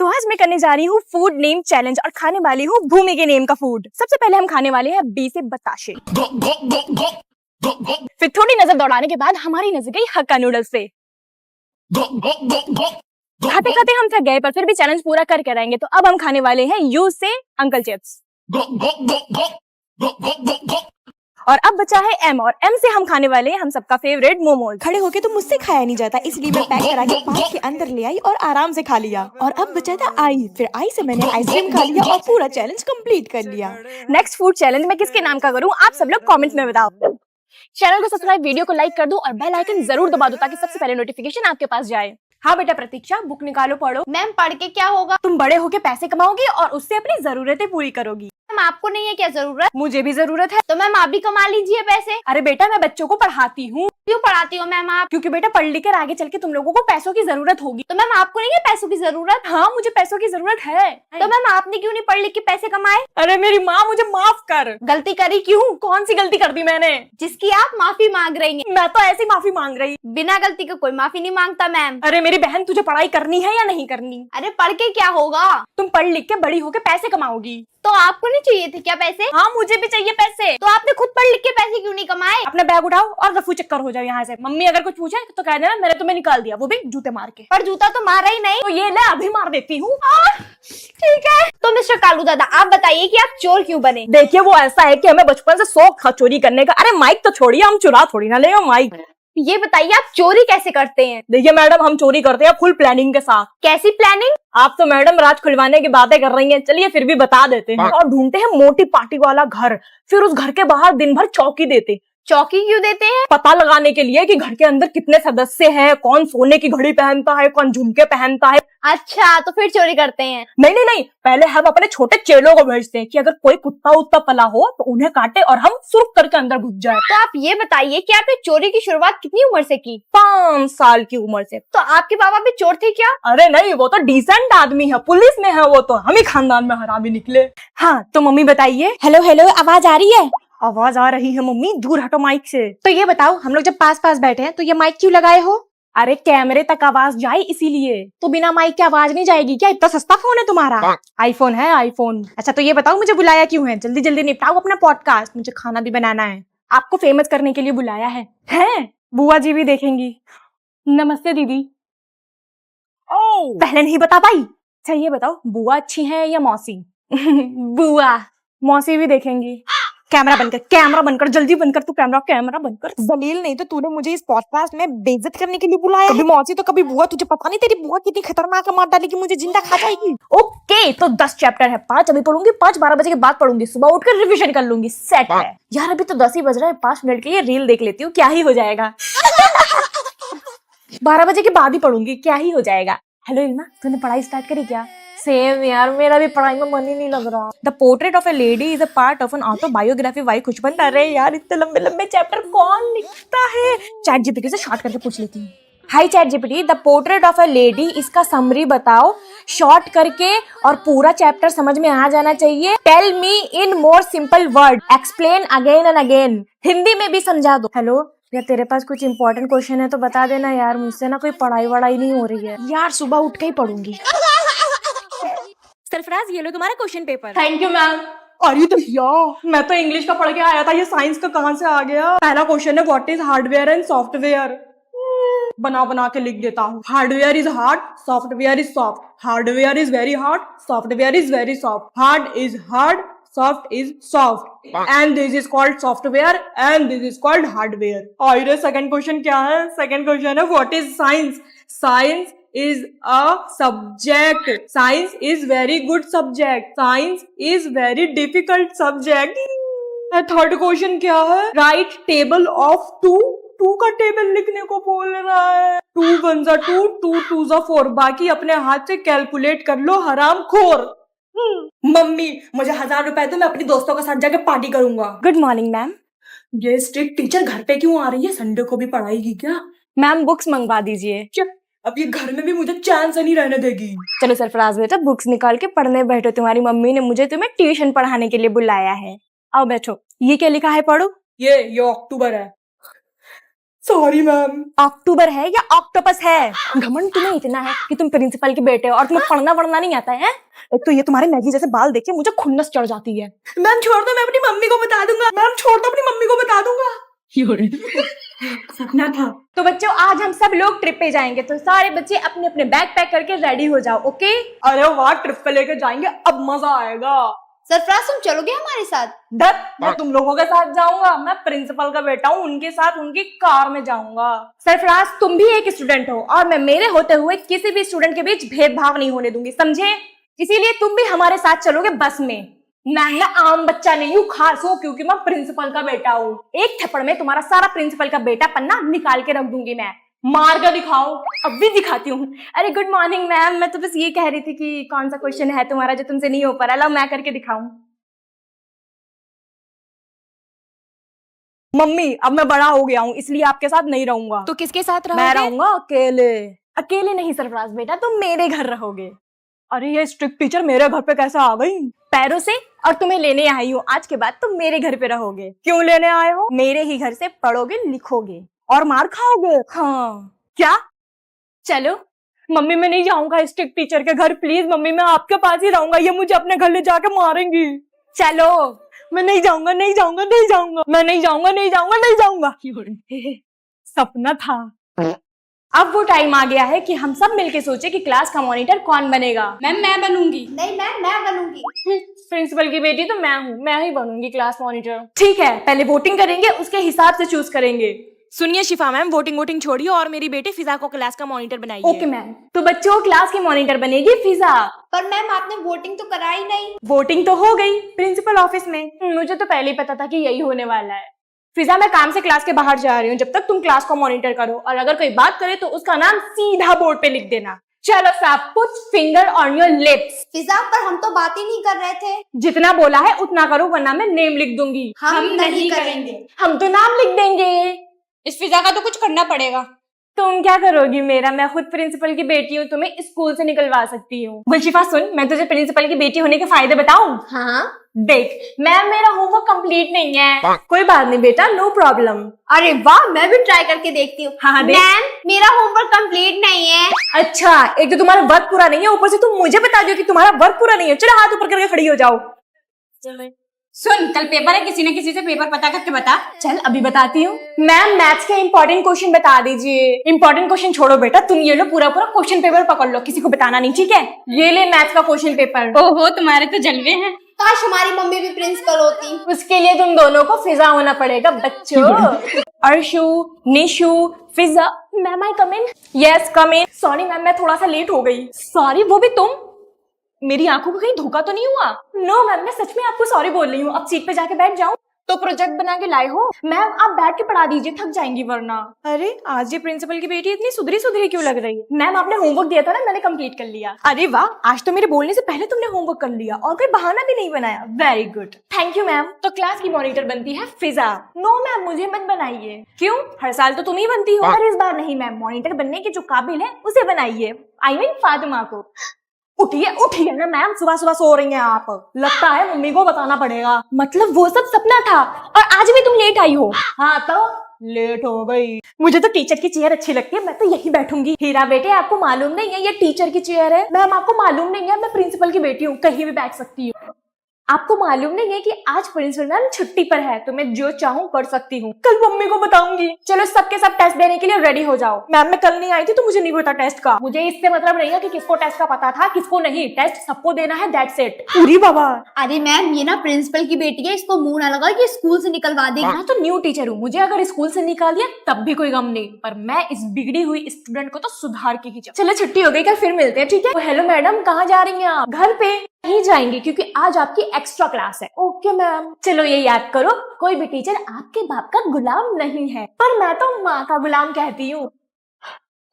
तो आज मैं करने जा रही हूँ फूड नेम चैलेंज और खाने वाली हूँ भूमि के नेम का फूड। सबसे पहले हम खाने वाले हैं बी से बताशे। फिर थोड़ी नजर दौड़ाने के बाद हमारी नजर गई हक्का नूडल्स पे। खाते खाते हम थक गए पर फिर भी चैलेंज पूरा करके रहेंगे। तो अब हम खाने वाले हैं यू से अंकल चिप्स। और अब बचा है एम, और एम से हम खाने वाले हैं हम सबका फेवरेट मोमोज। खड़े होके तो मुझसे खाया नहीं जाता, इसलिए मैं पैक करा के पार्क के अंदर ले आई और आराम से खा लिया। और अब बचा था आई, फिर आई से मैंने आइसक्रीम खा लिया और पूरा चैलेंज कंप्लीट कर लिया। नेक्स्ट फूड चैलेंज मैं किसके नाम का करूँ, आप सब लोग कमेंट में बताओ। चैनल को सब्सक्राइब, वीडियो को लाइक कर दो और बेल आइकन जरूर दबा दो ताकि सबसे पहले नोटिफिकेशन आपके पास जाए। हाँ बेटा प्रतीक्षा, बुक निकालो, पढ़ो। मैम पढ़ के क्या होगा? तुम बड़े होके पैसे कमाओगी और उससे अपनी जरूरतें पूरी करोगी। मैम आपको नहीं है क्या जरूरत? मुझे भी जरूरत है। तो मैम आप भी कमा लीजिए पैसे। अरे बेटा मैं बच्चों को पढ़ाती हूँ। क्यों पढ़ाती हो मैम आप? क्योंकि बेटा पढ़ लिख कर आगे चल के तुम लोगों को पैसों की जरूरत होगी। तो मैम आपको नहीं है पैसों की जरूरत? हाँ मुझे पैसों की जरूरत है। तो मैम आपने क्यों नहीं पढ़ लिख के पैसे कमाए? अरे मेरी माँ मुझे माफ कर। गलती करी क्यों? कौन सी गलती कर दी मैंने जिसकी आप माफी मांग रही हैं। मैं तो ऐसी माफी मांग रही। बिना गलती का कोई माफी नहीं मांगता मैम। अरे मेरी बहन तुझे पढ़ाई करनी है या नहीं करनी? अरे पढ़ के क्या होगा? तुम पढ़ लिख के बड़ी होके पैसे कमाओगी। तो आपको नहीं चाहिए थे क्या पैसे? हाँ मुझे भी चाहिए पैसे। तो आपने खुद पढ़ लिख के पैसे क्यों नहीं कमाए? अपना बैग उठाओ और रफू चक्कर हो जाओ यहाँ से। मम्मी अगर कुछ पूछे तो कह देना मैंने तुम्हें निकाल दिया, वो भी जूते मार के। पर जूता तो मारा ही नहीं। तो ये ले अभी मार देती हूँ। ठीक है। तो मिस्टर कालू दादा आप बताइए कि आप चोर क्यों बने? देखिए वो ऐसा है कि हमें बचपन से शौक था चोरी करने का। अरे माइक तो छोड़िए, हम चुरा थोड़ी ना ले माइक। ये बताइए आप चोरी कैसे करते हैं? देखिए मैडम हम चोरी करते हैं फुल प्लानिंग के साथ। कैसी प्लानिंग? आप तो मैडम राज खुलवाने की बातें कर रही हैं, चलिए फिर भी बता देते हैं। और ढूंढते हैं मोटी पार्टी वाला घर, फिर उस घर के बाहर दिन भर चौकी देते। चौकी क्यों देते हैं? पता लगाने के लिए कि घर के अंदर कितने सदस्य हैं, कौन सोने की घड़ी पहनता है, कौन झुमके पहनता है। अच्छा तो फिर चोरी करते हैं? नहीं, पहले हम अपने छोटे चेलों को भेजते हैं कि अगर कोई कुत्ता उत्ता पला हो तो उन्हें काटे और हम सुर्ख करके अंदर घुस जाए। तो आप ये बताइए कि आपने चोरी की शुरुआत कितनी उम्र से की? 5 साल की उम्र से। तो आपके बाबा भी चोर थे क्या? अरे नहीं, वो तो डिसेंट आदमी है, पुलिस में है वो तो, हम ही खानदान में हरामी निकले। हाँ तो मम्मी बताइए। हेलो आवाज आ रही है? आवाज आ रही है मम्मी, दूर हटो माइक से। तो ये बताओ हम लोग जब पास पास बैठे हैं तो ये माइक क्यों लगाए हो? अरे कैमरे तक आवाज जाए इसीलिए। तो बिना माइक के आवाज नहीं जाएगी क्या? इतना सस्ता फोन है तुम्हारा? आईफोन है आईफोन। अच्छा तो ये बताओ मुझे बुलाया क्यों है? जल्दी जल्दी निपटाओ अपना पॉडकास्ट, मुझे खाना भी बनाना है। आपको फेमस करने के लिए बुलाया है। हैं? बुआ जी भी देखेंगी। नमस्ते दीदी। पहले नहीं बता पाई? अच्छा ये बताओ बुआ अच्छी है या मौसी? बुआ। मौसी भी देखेंगी। कैमरा बंद कर, जल्दी बंद कर तू कैमरा बंद कर। जलील नहीं तो तूने मुझे इस पॉडकास्ट में बेइज्जत करने के लिए बुलाया। कभी मौसी तो कभी बुआ, तुझे पता नहीं तेरी बुआ कितनी खतरनाक है, मार डालेगी, मुझे जिंदा खा जाएगी। ओके तो 10 चैप्टर है, 5 अभी पढ़ूंगी, 5 12 बजे के बाद पढ़ूंगी, सुबह उठकर रिविजन कर लूंगी, सेट है। यार अभी तो 10 ही बज रहा है, 5 मिनट के लिए रील देख लेती हूँ, क्या ही हो जाएगा। 12 बजे के बाद ही पढ़ूंगी, क्या ही हो जाएगा। हेलो इल्मा, तूने पढ़ाई स्टार्ट करी क्या? सेम यार, मेरा भी पढ़ाई में मन ही नहीं लग रहा। The portrait of a lady is a part of an autobiography by Khushwant. अरे यार इतने लंबे लंबे चैप्टर कौन लिखता है? चैट जीपीटी से शॉर्ट करके पूछ लेती हूँ। Hi chat GPT, the portrait of a lady, इसका समरी बताओ शॉर्ट करके, और पूरा चैप्टर समझ में आ जाना चाहिए। Tell me in more simple word, explain again and again. Hindi में भी समझा दो। हेलो यार तेरे पास कुछ इंपॉर्टेंट क्वेश्चन है तो बता देना यार, मुझसे ना कोई पढ़ाई वढ़ाई नहीं हो रही है यार, सुबह उठ के ही पढ़ूंगी। सरफराज ये लो तुम्हारा question paper. Thank you ma'am. अरे तो यार मैं तो इंग्लिश का पढ़ के आया था, ये साइंस का कहाँ से आ गया? पहला क्वेश्चन है what is hardware and software. बना के लिख देता हूँ। Hardware is hard, software is soft. Hardware is very hard, software is very soft. Hard is hard, soft is soft, and this is called software and this is called hardware. और second question क्या है? second question है what is science? Science is a subject. Science is very good subject. Science is very difficult subject. Third question क्या है? Right table of two. Two का table लिखने को बोल रहा है। 2 1 2, 2 2 4, बाकी अपने हाथ से कैलकुलेट कर लो हराम खोर। मम्मी मुझे 1000 रुपए तो मैं अपनी दोस्तों के साथ जाके पार्टी करूंगा। Good morning ma'am. ये स्ट्रिक्ट टीचर घर पे क्यों आ रही है? संडे को भी पढ़ाएगी क्या? मैम बुक्स मंगवा दीजिए। अब ये घर में भी मुझे चैन से नहीं रहने देगी। चलो सरफराज बेटा बुक्स निकाल के पढ़ने बैठो, तुम्हारी मम्मी ने मुझे तुम्हें ट्यूशन पढ़ाने के लिए बुलाया है। आओ बैठो। ये क्या लिखा है पढ़ो। ये अक्टूबर है। Sorry ma'am. अक्टूबर है या ऑक्टोपस है? घमंड तुम्हें इतना है कि तुम प्रिंसिपल के बेटे हो और तुम्हें पढ़ना वढ़ना नहीं आता है? एक तो ये तुम्हारे मैगी जैसे बाल देख के मुझे खुन्नस चढ़ जाती है। मैम छोड़ दो, मैं अपनी मम्मी को बता दूंगा। मैम छोड़ दो, अपनी मम्मी को बता दूंगा। सपना था। तो बच्चों आज हम सब लोग ट्रिप पे जाएंगे, तो सारे बच्चे अपने अपने बैग पैक करके रेडी हो जाओ। ओके? अरे वाह, ट्रिप पे लेके जाएंगे, अब मजा आएगा। सरफराज तुम चलोगे हमारे साथ? मैं तुम लोगों के साथ जाऊंगा। मैं प्रिंसिपल का बेटा हूँ, उनके साथ उनकी कार में जाऊंगा। सरफराज तुम भी एक स्टूडेंट हो और मैं मेरे होते हुए किसी भी स्टूडेंट के बीच भेदभाव नहीं होने दूंगी, समझे? इसीलिए तुम भी हमारे साथ चलोगे बस में। मैं ना आम बच्चा नहीं हूँ, खास हूँ क्योंकि मैं प्रिंसिपल का बेटा हूँ। एक थप्पड़ में तुम्हारा सारा प्रिंसिपल का बेटा पन्ना निकाल के रख दूंगी मैं। मार कर दिखाओ। अब भी दिखाती हूँ। अरे गुड मॉर्निंग मैम, मैं तो बस ये कह रही थी कि कौन सा क्वेश्चन है तुम्हारा जो तुमसे नहीं हो पा रहा, लाओ मैं करके दिखाऊं। मम्मी अब मैं बड़ा हो गया हूँ, इसलिए आपके साथ नहीं रहूंगा। तो किसके साथ मैं रहोगे? रहूंगा अकेले। अकेले नहीं सरफराज बेटा, तुम मेरे घर रहोगे। अरे ये स्ट्रिक्ट टीचर मेरे घर पे कैसे आ गई? पैरों से, और तुम्हें लेने आई हूँ। आज के बाद तुम मेरे घर पे रहोगे। क्यों लेने आए हो? मेरे ही घर से पढ़ोगे लिखोगे और मार खाओगे? हाँ। क्या? चलो। मम्मी मैं नहीं जाऊंगा स्ट्रिक्ट टीचर के घर, प्लीज मम्मी मैं आपके पास ही रहूंगा, ये मुझे अपने घर ले जाके मारेंगी। चलो। मैं नहीं जाऊंगा, नहीं जाऊंगा, नहीं जाऊंगा, मैं नहीं जाऊंगा, नहीं जाऊंगा, नहीं जाऊंगा। सपना था। अब वो टाइम आ गया है कि हम सब मिलके सोचे कि क्लास का मॉनिटर कौन बनेगा। मैम मैं बनूंगी। नहीं मैम मैं बनूंगी। प्रिंसिपल की बेटी तो मैं हूँ, मैं ही बनूंगी क्लास मॉनिटर। ठीक है, पहले वोटिंग करेंगे, उसके हिसाब से चूज करेंगे। सुनिए शिफा मैम, वोटिंग छोड़िए और मेरी बेटी फिजा को क्लास का मॉनिटर बनाइए। Okay ma'am. तो बच्चों क्लास की मॉनिटर बनेगी फिजा। पर मैम आपने वोटिंग तो कराई नहीं। वोटिंग तो हो गई प्रिंसिपल ऑफिस में। मुझे तो पहले ही पता था कि यही होने वाला है। फिजा मैं काम से क्लास के बाहर जा रही हूँ, जब तक तुम क्लास को मॉनिटर करो, और अगर कोई बात करे तो उसका नाम सीधा बोर्ड पे लिख देना। चलो सब put finger on your lips. Fiza पर हम तो बात ही नहीं कर रहे थे। जितना बोला है उतना करो, वरना मैं नेम लिख दूंगी। हम नहीं करेंगे। हम तो नाम लिख देंगे। इस फिजा का तो कुछ करना पड़ेगा। तुम क्या करोगी मेरा? मैं खुद प्रिंसिपल की बेटी हूँ, तुम्हें स्कूल से निकलवा सकती हूँ। गुलशिफा सुन, मैं तुझे प्रिंसिपल की बेटी होने के फायदे बताऊं? हाँ। देख मैम मेरा होमवर्क कंप्लीट नहीं है। कोई बात नहीं बेटा, नो प्रॉब्लम। अरे वाह, मैं भी ट्राई करके देखती हूँ। हाँ, देख। मैम मेरा होमवर्क कंप्लीट नहीं है। अच्छा, एक तो तुम्हारा वर्क पूरा नहीं है, ऊपर से तुम मुझे बता दो कि तुम्हारा वर्क पूरा नहीं है। चलो हाथ ऊपर करके खड़ी हो जाओ। सुन, कल पेपर है, किसी न किसी से पेपर पता करके बता। चल अभी बताती हूँ। मैम मैथ्स के इंपॉर्टेंट क्वेश्चन बता दीजिए। इंपॉर्टेंट क्वेश्चन छोड़ो बेटा, तुम ये लो पूरा पूरा क्वेश्चन पेपर पकड़ लो, किसी को बताना नहीं, ठीक है? ये ले मैथ्स का क्वेश्चन पेपर। ओहो तुम्हारे तो जलवे हैं। काश हमारी मम्मी भी प्रिंसिपल होती। उसके लिए तुम दोनों को फिजा होना पड़ेगा बच्चों। Arshu, Nishu, Fiza. Ma'am I come in? Yes come in. Sorry ma'am, मैं थोड़ा सा लेट हो गई। सॉरी, वो भी तुम? मेरी आंखों को कहीं धोखा तो नहीं हुआ? नो मैम, मैं सच में आपको सॉरी बोल रही हूँ। अब सीट पे जाके बैठ जाऊं? तो प्रोजेक्ट बना के लाए हो? मैम आप बैठ के पढ़ा दीजिए, थक जाएंगी वरना। अरे आज ये प्रिंसिपल की बेटी इतनी सुधरी सुधरी क्यों लग रही है? मैम आपने होमवर्क दिया था ना, मैंने कंप्लीट कर लिया। अरे वाह, आज तो मेरे बोलने से पहले तुमने होमवर्क कर लिया और कोई बहाना भी नहीं बनाया। Very good, thank you ma'am. तो क्लास की मॉनिटर बनती है फिजा। नो मैम, मुझे मत बनाइए। क्यों? हर साल तो तुम ही बनती हो। पर इस बार नहीं मैम, मॉनिटर बनने के जो काबिल है उसे बनाइए। आई मीन फातिमा को। उठिए उठिए ना मैम, सुबह सुबह सो रही हैं आप। लगता है मम्मी को बताना पड़ेगा। मतलब वो सब सपना था और आज भी तुम लेट आई हो? हाँ तो लेट हो गई। मुझे तो टीचर की चेयर अच्छी लगती है, मैं तो यही बैठूंगी। हीरा बेटे आपको मालूम नहीं है ये टीचर की चेयर है? मैम आपको मालूम नहीं है मैं प्रिंसिपल की बेटी हूँ, कहीं भी बैठ सकती हूँ। आपको मालूम नहीं है कि आज प्रिंसिपल मैम छुट्टी पर है, तो मैं जो चाहूँ कर सकती हूँ। कल मम्मी को बताऊंगी। चलो सबके सब टेस्ट देने के लिए रेडी हो जाओ। मैम मैं कल नहीं आई थी तो मुझे नहीं पता टेस्ट का। मुझे इससे मतलब नहीं है कि किसको टेस्ट का पता था किसको नहीं, टेस्ट सबको देना है, दैट्स इट। पूरी बाबा। अरे मैम ये ना प्रिंसिपल की बेटी है, इसको मुंह ना लगा कि स्कूल से निकलवा देगी। मैं तो न्यू टीचर हूँ, मुझे अगर स्कूल से निकाल दिया तब भी कोई गम नहीं, पर मैं इस बिगड़ी हुई स्टूडेंट को तो सुधार के ही जाऊँ। चलो छुट्टी हो गई, कल फिर मिलते हैं, ठीक है? हेलो मैडम, कहाँ जा रही हैं आप? घर पे नहीं जाएंगे क्योंकि आज आपकी एक्स्ट्रा क्लास है। Okay ma'am. चलो ये याद करो, कोई भी टीचर आपके बाप का गुलाम नहीं है, पर मैं तो माँ का गुलाम कहती हूँ,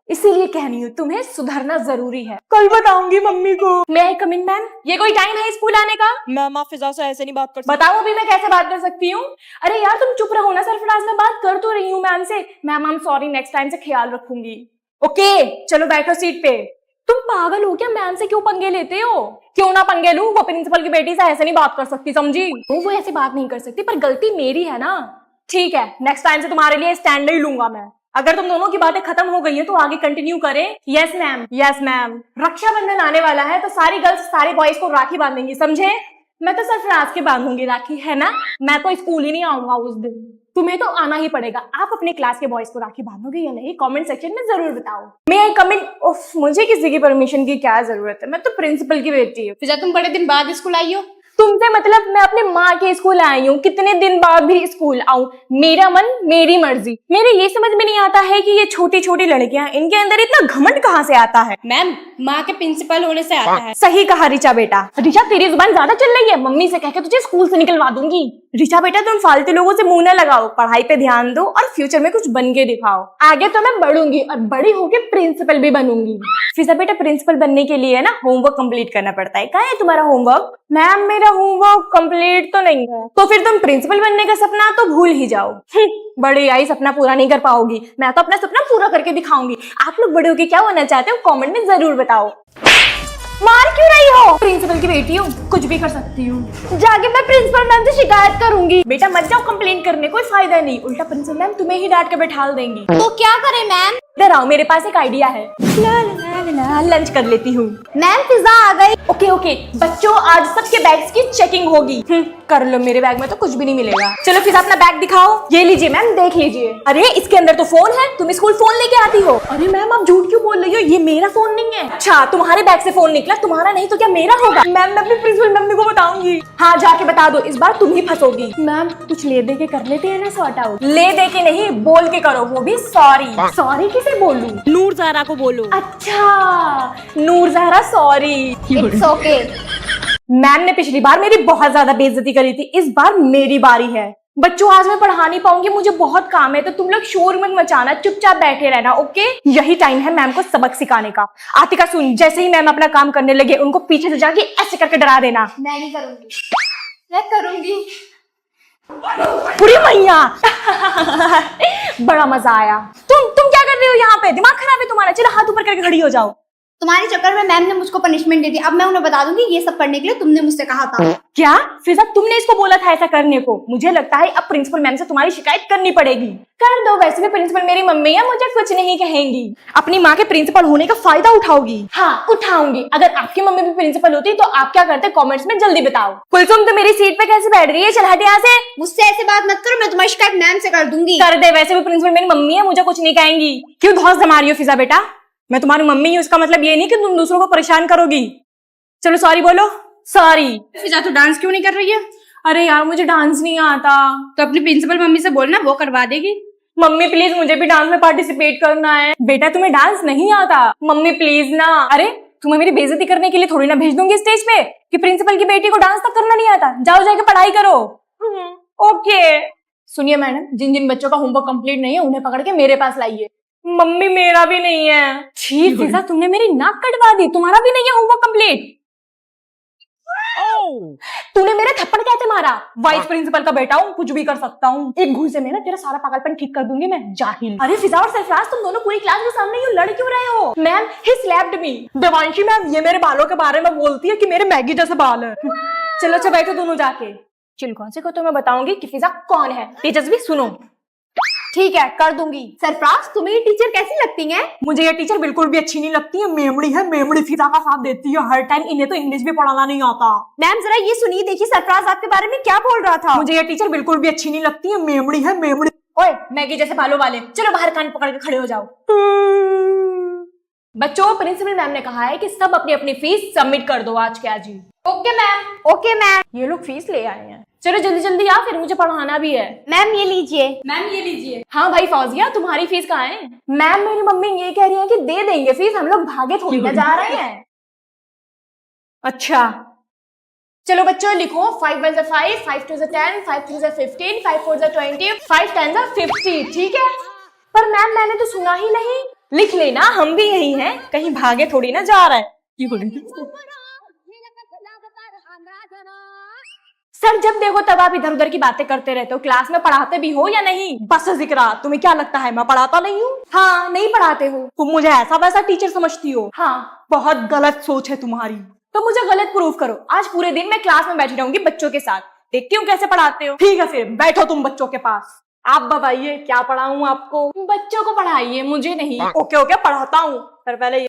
इसीलिए कह रही हूँ तुम्हें सुधरना जरूरी है। कल बताऊंगी मम्मी को। मैं आई कम इन मैम? ये कोई टाइम है स्कूल आने का? मैम आप फिजा से ऐसे नहीं बात कर सकती। बताओ अभी मैं कैसे बात कर सकती हूँ? अरे यार तुम चुप रहो ना सरफराज, मैं बात कर तो रही हूँ मैम से। Ma'am I am sorry, next time से ख्याल रखूंगी। ओके चलो बैठो सीट पे। तुम पागल हो क्या? मैम से क्यों पंगे लेते हो? क्यों ना पंगे लूं, वो प्रिंसिपल की बेटी से ऐसे नहीं बात कर सकती, समझी? वो ऐसे बात नहीं कर सकती, पर गलती मेरी है ना। ठीक है, नेक्स्ट टाइम से तुम्हारे लिए स्टैंड नहीं लूंगा मैं। अगर तुम दोनों की बातें खत्म हो गई है तो आगे कंटिन्यू करें। Yes ma'am, yes ma'am. Raksha Bandhan आने वाला है तो सारी गर्ल्स सारे बॉयज को राखी बांधेंगी, समझे? मैं तो सरफराज के बांधूंगी राखी, है ना? मैं तो स्कूल ही नहीं आऊंगा उस दिन। तुम्हें तो आना ही पड़ेगा। आप अपने क्लास के बॉयज को राखी बांधोगे या नहीं, कमेंट सेक्शन में जरूर बताओ। मैं आई कमेंट? उफ, मुझे किसी की परमिशन की क्या जरूरत है, मैं तो प्रिंसिपल की बेटी हूँ। फिजा तुम बड़े दिन बाद स्कूल आई हो। तुमसे मतलब मैं अपने माँ के स्कूल आई हूँ, कितने दिन बाद भी स्कूल आऊं, मेरा मन मेरी मर्जी। मेरे ये समझ में नहीं आता है कि ये छोटी छोटी लड़कियां, इनके अंदर इतना घमंड कहाँ से आता है? मैम माँ के प्रिंसिपल होने से आता है। सही कहा रिचा बेटा। रिचा तेरी जुबान ज्यादा चल रही है, मम्मी से कह के तुझे स्कूल से निकलवा दूंगी। रिचा बेटा तुम फालतू लोगों से मुंह न लगाओ, पढ़ाई पे ध्यान दो और फ्यूचर में कुछ बन के दिखाओ। आगे तो मैं बढ़ूंगी और बड़ी होके प्रिंसिपल भी बनूंगी। फिजा बेटा प्रिंसिपल बनने के लिए ना होमवर्क कंप्लीट करना पड़ता है। कहाँ है तुम्हारा होमवर्क? मैम मेरा होमवर्क कंप्लीट तो नहीं है। तो फिर तुम प्रिंसिपल बनने का सपना तो भूल ही जाओ। बड़ी आई सपना पूरा नहीं कर पाओगी, मैं तो अपना सपना पूरा करके दिखाऊंगी। आप लोग बड़े होके क्या होना चाहते हो कमेंट में जरूर बताओ। मार क्यों रही हो? प्रिंसिपल की बेटी हूँ, कुछ भी कर सकती हूँ। जाके मैं प्रिंसिपल मैम से शिकायत करूंगी। बेटा मत जाओ कंप्लेंट करने, कोई फायदा नहीं, उल्टा प्रिंसिपल मैम तुम्हें ही डांट के बैठा देंगी। तो क्या करें मैम? इधर आओ, मेरे पास एक आइडिया है। लंच कर लेती हूँ। मैम पिज्जा आ गई। ओके ओके बच्चों, आज सबके बैग्स की चेकिंग होगी। कर लो, मेरे बैग में तो कुछ भी नहीं मिलेगा। चलो फिर अपना बैग दिखाओ। ये लीजिए मैम, देख लीजिए। अरे इसके अंदर तो फोन है, तुम स्कूल फोन लेके आती हो। अरे मैम आप झूठ क्यों बोल रही हो, ये मेरा फोन नहीं है। अच्छा तुम्हारे बैग से फोन निकला, तुम्हारा नहीं तो क्या मेरा होगा? मैम मैं अपनी प्रिंसिपल मम्मी को बताऊंगी। हाँ जाके बता दो, इस बार तुम ही फंसोगी। मैम कुछ ले दे के कर लेते हैं ना सॉर्ट आउट। ले दे के नहीं, बोल के करो, वो भी सॉरी। सॉरी किसे बोलूं? नूर ज़हरा को बोलो। अच्छा Noor Zahra sorry. It's okay. Ma'am ने पिछली बार मेरी बहुत ज्यादा बेइज्जती करी थी, इस बार मेरी बारी है। बच्चों आज मैं पढ़ा नहीं पाऊंगी, मुझे बहुत काम है, तो तुम लोग शोर मत मचाना, चुपचाप बैठे रहना, ओके? यही टाइम है मैम को सबक सिखाने का। आतिका सुन, जैसे ही मैम अपना काम करने लगे उनको पीछे से जाके ऐसे करके डरा देना। मैं नहीं करूंगी, मैं करूंगी। पूरी मैया बड़ा मजा आया। तुम क्या कर रही हो यहाँ पे? दिमाग खराब है तुम्हारा? चलो हाथ ऊपर करके खड़ी हो जाओ। तुम्हारे चक्कर में मैम ने मुझको पनिशमेंट दे दी। अब मैं उन्हें बता दूंगी ये सब करने के लिए तुमने मुझसे कहा था। क्या फिजा तुमने इसको बोला था ऐसा करने को? मुझे लगता है अब प्रिंसिपल मैम से तुम्हारी शिकायत करनी पड़ेगी। कर दो, वैसे भी प्रिंसिपल मेरी मम्मी है, मुझे कुछ नहीं कहेंगी। अपनी माँ के प्रिंसिपल होने का फायदा उठाओगी? हाँ उठाऊंगी। अगर आपकी मम्मी भी प्रिंसिपल होती तो आप क्या करते कमेंट्स में जल्दी बताओ। कुलसुम तो मेरी सीट पे कैसे बैठ रही है? चल हट यहाँ से। मुझसे ऐसे बात मत करो, मैं तुम्हारी शिकायत मैम से कर दूंगी। कर दे, वैसे भी प्रिंसिपल मेरी मम्मी है, मुझे कुछ नहीं कहेंगी। क्यों धौंस जमा रही हो फिजा बेटा? मैं तुम्हारी मम्मी हूँ, इसका मतलब ये नहीं कि तुम दूसरों को परेशान करोगी। चलो सॉरी बोलो। सॉरी। फिजा तू डांस क्यों नहीं कर रही है? अरे यार मुझे डांस नहीं आता। तो अपनी प्रिंसिपल मम्मी से बोलना, वो करवा देगी। मम्मी प्लीज मुझे भी डांस में पार्टिसिपेट करना है। बेटा तुम्हें डांस नहीं आता? मम्मी प्लीज ना। अरे तुम्हें मेरी बेइज्जती करने के लिए थोड़ी ना भेज दूंगी स्टेज पे कि प्रिंसिपल की बेटी को डांस तक करना नहीं आता। जाओ जाके पढ़ाई करो। ओके। सुनिए मैडम, जिन जिन बच्चों का होमवर्क कंप्लीट नहीं है उन्हें पकड़ के मेरे पास लाइए। मम्मी मेरा भी नहीं है। ठीक फिजा तुमने मेरी नाक कटवा दी, तुम्हारा भी नहीं है होमवर्क कंप्लीट। तूने मेरे थप्पड़ कैसे मारा? वाइस प्रिंसिपल का बेटा हूँ, कुछ भी कर सकता हूँ। एक घूर से मैं ना तेरा सारा पागलपन ठीक कर दूंगी मैं, जाहिल। अरे फिजा और सरफराज तुम दोनों पूरी क्लास के सामने यूं लड़ क्यों रहे हो? मैम ही स्लैप्ड मी। देवांशी मैम ये मेरे बालों के बारे में बोलती है कि मेरे मैगी जैसे बाल है। चलो अच्छा बैठो दोनों जाके। चिलकौन से को तो मैं बताऊंगी कि फिजा कौन है। तेजस्वी सुनो। ठीक है कर दूंगी। सरफराज तुम्हें ये टीचर कैसी लगती है? मुझे ये टीचर बिल्कुल भी अच्छी नहीं लगती है, मेमड़ी है, मेमड़ी फिजा का साथ देती है हर टाइम। इन्हें तो इंग्लिश भी पढ़ाना नहीं आता। मैम जरा ये सुनिए, देखिए सरफराज आपके बारे में क्या बोल रहा था। मुझे ये टीचर बिल्कुल भी अच्छी नहीं लगती है, मेमड़ी है, मेमड़ी। ओए मैगी जैसे बालों वाले, चलो बाहर कान पकड़ के खड़े हो जाओ। बच्चों प्रिंसिपल मैम ने कहा है कि सब अपनी अपनी फीस सबमिट कर दो आज के आज ही। Okay ma'am. Okay ma'am. ये लोग फीस ले आए हैं। चलो जल्दी जल्दी आ, फिर मुझे पढ़ाना भी है। मैम ये लीजिए। मैम ये लीजिए। हाँ भाई फौजिया तुम्हारी फीस कहाँ है? मैम मेरी मम्मी ये कह रही है कि दे देंगे फीस, हम लोग भागे थोड़ी ना जा रहे हैं। अच्छा चलो बच्चों लिखो 5 1 5, 5 2 10, 5 3 15, 5 4 20, 5 10 50। ठीक है? पर मैम मैंने तो सुना ही नहीं। लिख लेना, हम भी यही हैं, कहीं भागे थोड़ी ना जा रहा है। सर जब देखो तब आप इधर उधर की बातें करते रहते हो। क्लास में पढ़ाते भी हो या नहीं? बस जिक्र, तुम्हें क्या लगता है मैं पढ़ाता नहीं हूँ? हाँ नहीं पढ़ाते हो। तुम मुझे ऐसा वैसा टीचर समझती हो? हाँ बहुत गलत सोच है तुम्हारी। तो मुझे गलत प्रूफ करो। आज पूरे दिन मैं क्लास में बैठी रहूंगी बच्चों के साथ, देखती हूँ कैसे पढ़ाते हो। ठीक है फिर बैठो तुम बच्चों के पास। आप बताइए क्या पढ़ाऊं आपको? बच्चों को पढ़ाइए, मुझे नहीं। ओके ओके पढ़ाता हूँ, पर पहले